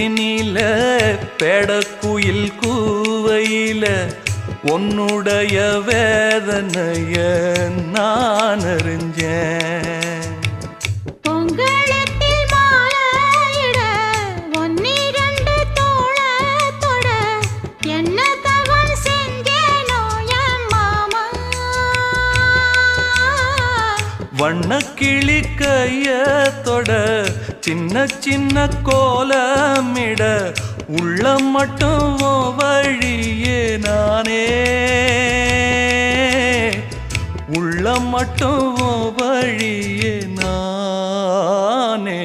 வீட்டினில பெடக்குயில் கூவையில உன்னுடைய வேதனைய நான் அறிஞ்சேன். பொங்கலத்தில் மாலையிட ஒன்னிரண்டு தோளத்தோட என்ன தவம் செஞ்சேனோ என் மாமா. வண்ணக்கிளி கையத்தோட சின்ன சின்ன கோலமிட உள்ள மட்டும் வழியே நானே உள்ள மட்டும் வழியே நானே.